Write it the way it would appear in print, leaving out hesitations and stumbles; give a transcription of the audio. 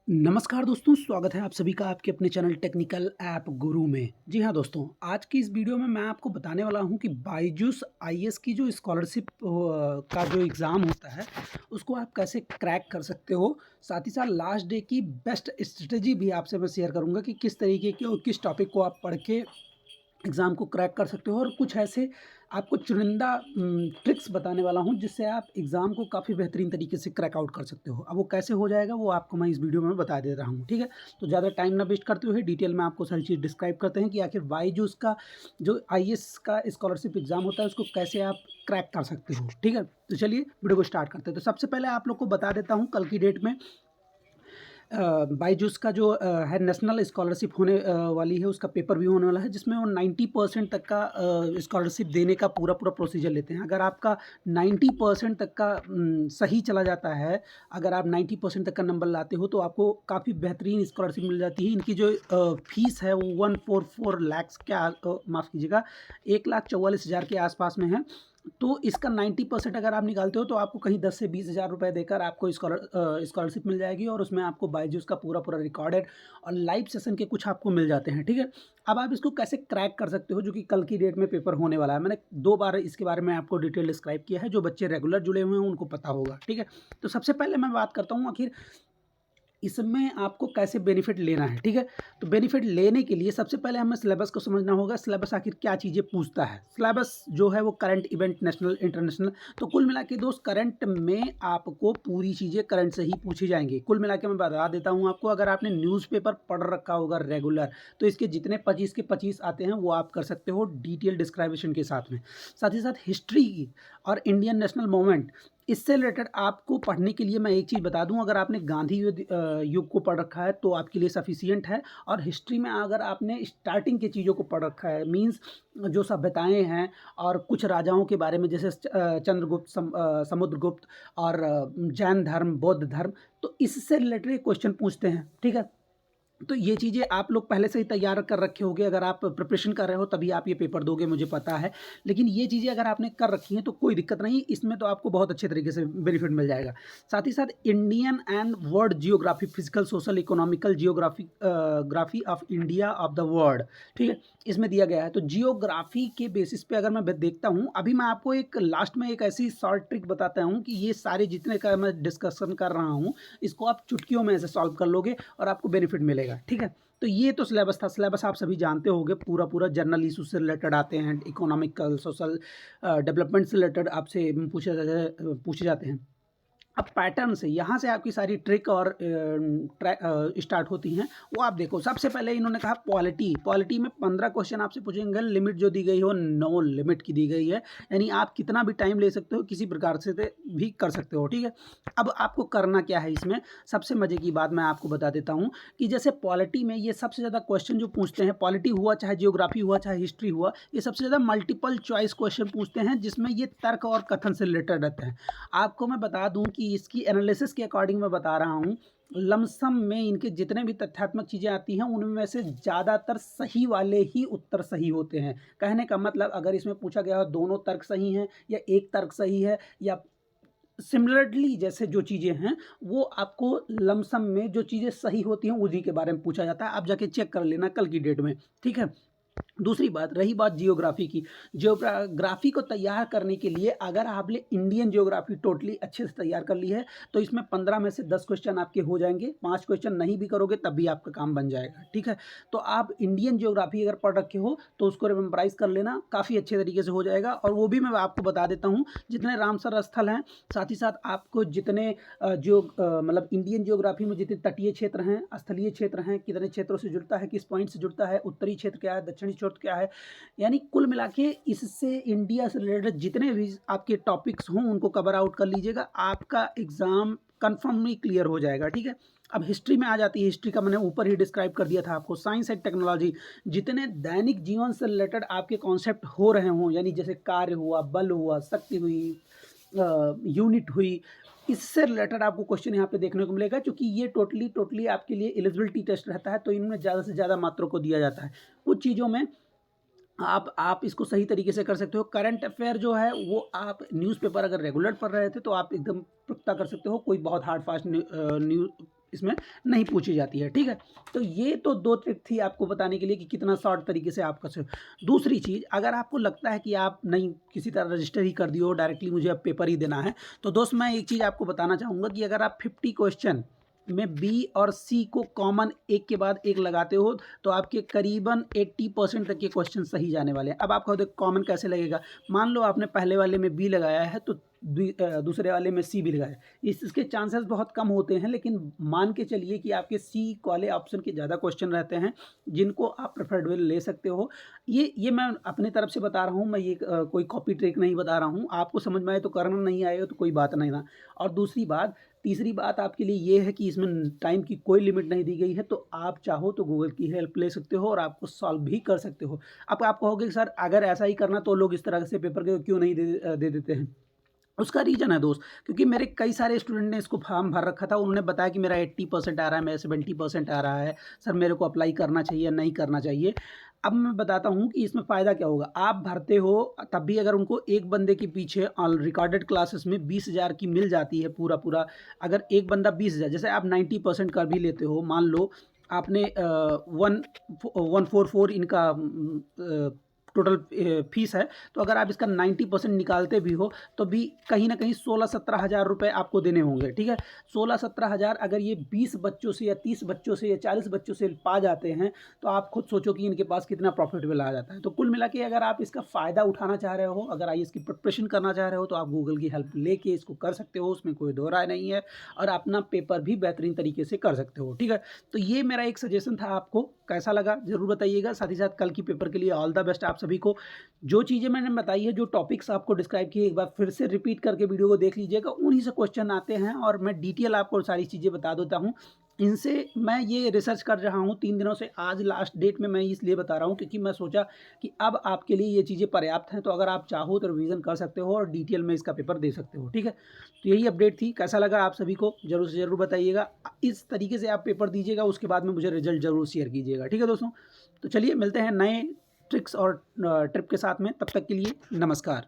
नमस्कार दोस्तों, स्वागत है आप सभी का आपके अपने चैनल टेक्निकल ऐप गुरु में। जी हाँ दोस्तों, आज की इस वीडियो में मैं आपको बताने वाला हूँ कि बायजूस आईएएस की जो स्कॉलरशिप का जो एग्ज़ाम होता है, उसको आप कैसे क्रैक कर सकते हो। साथ ही साथ लास्ट डे की बेस्ट स्ट्रेटजी भी आपसे मैं शेयर करूँगा कि किस तरीके के और किस टॉपिक को आप पढ़ के एग्ज़ाम को क्रैक कर सकते हो, और कुछ ऐसे आपको चुनिंदा ट्रिक्स बताने वाला हूँ जिससे आप एग्ज़ाम को काफ़ी बेहतरीन तरीके से क्रैक आउट कर सकते हो। अब वो कैसे हो जाएगा वो आपको मैं इस वीडियो में बता दे रहा हूँ, ठीक है? तो ज़्यादा टाइम ना वेस्ट करते हुए डिटेल में आपको सारी चीज़ डिस्क्राइब करते हैं कि आखिर बायजूस का जो आईएएस का स्कॉलरशिप एग्ज़ाम होता है उसको कैसे आप क्रैक कर सकते हो, ठीक है? तो चलिए वीडियो को स्टार्ट करते हैं। तो सबसे पहले आप लोग को बता देता हूँ कल की डेट में बायजूस का जो है नेशनल स्कॉलरशिप होने वाली है, उसका पेपर भी होने वाला है जिसमें वो 90% तक का स्कॉलरशिप देने का पूरा प्रोसीजर लेते हैं। अगर आपका 90% तक का सही चला जाता है, अगर आप 90% तक का नंबर लाते हो तो आपको काफ़ी बेहतरीन स्कॉलरशिप मिल जाती है। इनकी जो फीस है वो 144 लैक्स के माफ़ कीजिएगा, 1,44,000 के आसपास में है। तो इसका 90% अगर आप निकालते हो तो आपको कहीं 10 से 20,000 रुपए देकर आपको स्कॉलरशिप मिल जाएगी, और उसमें आपको बायजूस का पूरा रिकॉर्डेड और लाइव सेशन के कुछ आपको मिल जाते हैं, ठीक है? अब आप इसको कैसे क्रैक कर सकते हो, जो कि कल की डेट में पेपर होने वाला है। मैंने 2 बार इसके बारे में आपको डिटेल डिस्क्राइब किया है, जो बच्चे रेगुलर जुड़े हुए हैं उनको पता होगा, ठीक है? तो सबसे पहले मैं बात करता हूँ आखिर इसमें आपको कैसे बेनिफिट लेना है, ठीक है? तो बेनिफिट लेने के लिए सबसे पहले हमें सिलेबस को समझना होगा। सिलेबस आखिर क्या चीज़ें पूछता है? सिलेबस जो है वो करंट इवेंट, नेशनल, इंटरनेशनल, तो कुल मिला के दोस्त करंट में आपको पूरी चीज़ें करंट से ही पूछी जाएँगी। कुल मिला के मैं बता देता हूँ आपको, अगर आपने न्यूज़पेपर पढ़ रखा होगा रेगुलर, तो इसके जितने 25 के 25 आते हैं वो आप कर सकते हो डिटेल डिस्क्रिप्शन के साथ में। साथ ही साथ हिस्ट्री की और इंडियन नेशनल मूवमेंट, इससे रिलेटेड आपको पढ़ने के लिए मैं एक चीज़ बता दूं, अगर आपने गांधी युग को पढ़ रखा है तो आपके लिए सफिशियंट है। और हिस्ट्री में अगर आपने स्टार्टिंग की चीज़ों को पढ़ रखा है, मींस जो सभ्यताएं हैं और कुछ राजाओं के बारे में, जैसे चंद्रगुप्त, समुद्रगुप्त और जैन धर्म, बौद्ध धर्म, तो इससे रिलेटेड क्वेश्चन पूछते हैं, ठीक है? तो ये चीज़ें आप लोग पहले से ही तैयार कर रखे होंगे, अगर आप प्रिपरेशन कर रहे हो तभी आप ये पेपर दोगे, मुझे पता है। लेकिन ये चीज़ें अगर आपने कर रखी हैं तो कोई दिक्कत नहीं, इसमें तो आपको बहुत अच्छे तरीके से बेनिफिट मिल जाएगा। साथ ही साथ Indian and world geography, physical, social, economical geography, graphy of India of the world, ठीक है? इसमें दिया गया है। तो जियोग्राफी के बेसिस पे अगर मैं देखता हूँ, अभी मैं आपको एक लास्ट में एक ऐसी शॉर्ट ट्रिक बताता हूँ कि ये सारे जितने का मैं डिस्कशन कर रहा हूँ, इसको आप चुटकियों में ऐसे सॉल्व कर लोगे और आपको बेनिफिट मिलेगा, ठीक है? तो ये तो सिलेबस था। सिलेबस आप सभी जानते होंगे, पूरा जनरल इशू से रिलेटेड आते हैं, इकोनॉमिकल, सोशल, डेवलपमेंट से रिलेटेड आपसे पूछे जाते हैं। अब पैटर्न से यहाँ से आपकी सारी ट्रिक और स्टार्ट होती हैं। वो आप देखो, सबसे पहले इन्होंने कहा पॉलिटी। पॉलिटी में 15 क्वेश्चन आपसे पूछेंगे, लिमिट जो दी गई हो नो लिमिट की दी गई है, यानी आप कितना भी टाइम ले सकते हो, किसी प्रकार से भी कर सकते हो, ठीक है? अब आपको करना क्या है इसमें, सबसे मजे की बात मैं आपको बता देता हूँ कि जैसे पॉलिटी में ये सबसे ज़्यादा क्वेश्चन जो पूछते हैं, पॉलिटी हुआ चाहे जियोग्राफी हुआ चाहे हिस्ट्री हुआ, ये सबसे ज़्यादा मल्टीपल चॉइस क्वेश्चन पूछते हैं जिसमें ये तर्क और कथन से रिलेटेड रहते हैं। आपको मैं बता दूं कि इसकी एनालिसिस के अकॉर्डिंग मैं बता रहा हूं, लमसम में इनके जितने भी तथ्यात्मक चीज़ें आती हैं उनमें से ज़्यादातर सही वाले ही उत्तर सही होते हैं। कहने का मतलब, अगर इसमें पूछा गया हो दोनों तर्क सही हैं या एक तर्क सही है, या सिमिलरली जैसे जो चीज़ें हैं, वो आपको लमसम में जो चीज़ें सही होती हैं उन्हीं के बारे में पूछा जाता है। आप जाके चेक कर लेना कल की डेट में, ठीक है? दूसरी बात, रही बात जियोग्राफी की। जियोग्राफी को तैयार करने के लिए अगर आपने इंडियन जियोग्राफी टोटली अच्छे से तैयार कर ली है तो इसमें 15 में से 10 क्वेश्चन आपके हो जाएंगे। 5 क्वेश्चन नहीं भी करोगे तब भी आपका काम बन जाएगा, ठीक है? तो आप इंडियन जियोग्राफी अगर पढ़ रखे हो तो उसको मेमोराइज कर लेना, काफ़ी अच्छे तरीके से हो जाएगा। और वो भी मैं आपको बता देता हूँ, जितने रामसर स्थल हैं, साथ ही साथ आपको जितने मतलब इंडियन जियोग्राफी में जितने तटीय क्षेत्र हैं, स्थलीय क्षेत्र हैं, कितने क्षेत्रों से जुड़ता है, किस पॉइंट से जुड़ता है, उत्तरी क्षेत्र क्या है, दक्षिणी क्षेत्र क्या है, यानी कुल मिला के इससे इंडिया से रिलेटेड जितने भी आपके टॉपिक्स हों उनको कवर आउट कर लीजिएगा, आपका एग्जाम कन्फर्मली क्लियर हो जाएगा, ठीक है? अब हिस्ट्री में आ जाती है। हिस्ट्री का मैंने ऊपर ही डिस्क्राइब कर दिया था आपको। साइंस एंड टेक्नोलॉजी, जितने दैनिक जीवन से रिलेटेड आपके कॉन्सेप्ट हो रहे हों, यानी जैसे कार्य हुआ, बल हुआ, शक्ति हुई, यूनिट हुई, इससे रिलेटेड आपको क्वेश्चन यहाँ पे देखने को मिलेगा, क्योंकि ये टोटली आपके लिए एलिजिबिलिटी टेस्ट रहता है, तो इनमें ज़्यादा से ज़्यादा मात्रों को दिया जाता है। कुछ चीज़ों में आप इसको सही तरीके से कर सकते हो। करंट अफेयर जो है वो आप न्यूज़पेपर अगर रेगुलर पढ़ रहे थे तो आप एकदम पुख्ता कर सकते हो। कोई बहुत हार्ड फास्ट न्यूज़ इसमें नहीं पूछी जाती है, ठीक है। तो ये तो 2 ट्रिक थी आपको बताने के लिए कि कितना शॉर्ट तरीके से आप कर सकते हो। दूसरी चीज़, अगर आपको लगता है कि आप नहीं किसी तरह रजिस्टर ही कर दिए हो, डायरेक्टली मुझे अब पेपर ही देना है, तो दोस्त मैं एक चीज़ आपको बताना चाहूँगा कि अगर आप 50 क्वेश्चन में बी और सी को कॉमन एक के बाद एक लगाते हो तो आपके करीबन 80% तक के क्वेश्चन सही जाने वाले हैं। अब आप कहोगे कॉमन कैसे लगेगा? मान लो आपने पहले वाले में बी लगाया है तो दूसरे वाले में सी भी लगाया। इसके चांसेस बहुत कम होते हैं, लेकिन मान के चलिए कि आपके सी वाले ऑप्शन के ज़्यादा क्वेश्चन रहते हैं जिनको आप प्रेफरेबल ले सकते हो। ये मैं अपने तरफ से बता रहा हूँ, मैं ये कोई कॉपी ट्रिक नहीं बता रहा हूँ। आपको समझ में आए तो करना, नहीं आएगा तो कोई बात नहीं ना। और दूसरी बात, तीसरी बात आपके लिए ये है कि इसमें टाइम की कोई लिमिट नहीं दी गई है, तो आप चाहो तो गूगल की हेल्प ले सकते हो और आपको सॉल्व भी कर सकते हो। अब आप कहोगे कि सर अगर ऐसा ही करना तो लोग इस तरह से पेपर के क्यों नहीं दे देते हैं? उसका रीज़न है दोस्त, क्योंकि मेरे कई सारे स्टूडेंट ने इसको फॉर्म भर रखा था, उन्होंने बताया कि मेरा 80% आ रहा है, मेरा 70% आ रहा है, सर मेरे को अप्लाई करना चाहिए या नहीं करना चाहिए। अब मैं बताता हूँ कि इसमें फ़ायदा क्या होगा। आप भरते हो तब भी अगर उनको एक बंदे के पीछे ऑल रिकॉर्डेड क्लासेस में 20,000 की मिल जाती है पूरा, अगर एक बंदा 20,000, जैसे आप 90% कर भी लेते हो, मान लो आपने 144 इनका टोटल फीस है, तो अगर आप इसका 90% निकालते भी हो तो भी कहीं ना कहीं 16-17 हज़ार रुपये आपको देने होंगे, ठीक है। 16-17 हज़ार अगर ये 20 बच्चों से या 30 बच्चों से या 40 बच्चों से पा जाते हैं तो आप खुद सोचो कि इनके पास कितना प्रॉफिटेबल आ जाता है। तो कुल मिला के अगर आप इसका फ़ायदा उठाना चाह रहे हो, अगर आईएएस की प्रिपरेशन करना चाह रहे हो, तो आप गूगल की हेल्प लेके इसको कर सकते हो, उसमें कोई दो राय नहीं है, और अपना पेपर भी बेहतरीन तरीके से कर सकते हो, ठीक है। तो ये मेरा एक सजेशन था, आपको कैसा लगा ज़रूर बताइएगा। साथ ही साथ कल की पेपर के लिए ऑल द बेस्ट आप सभी को। जो चीज़ें मैंने बताई है, जो टॉपिक्स आपको डिस्क्राइब किए, एक बार फिर से रिपीट करके वीडियो को देख लीजिएगा, उन्हीं से क्वेश्चन आते हैं और मैं डिटेल आपको सारी चीज़ें बता देता हूँ। इनसे मैं ये रिसर्च कर रहा हूँ 3 दिनों से, आज लास्ट डेट में मैं इसलिए बता रहा हूँ क्योंकि मैं सोचा कि अब आपके लिए ये चीज़ें पर्याप्त हैं, तो अगर आप चाहो तो रिवीजन कर सकते हो और डिटेल में इसका पेपर दे सकते हो, ठीक है। तो यही अपडेट थी, कैसा लगा आप सभी को ज़रूर से ज़रूर बताइएगा। इस तरीके से आप पेपर दीजिएगा, उसके बाद में मुझे रिजल्ट ज़रूर शेयर कीजिएगा, ठीक है दोस्तों। तो चलिए मिलते हैं नए ट्रिक्स और ट्रिप के साथ में, तब तक के लिए नमस्कार।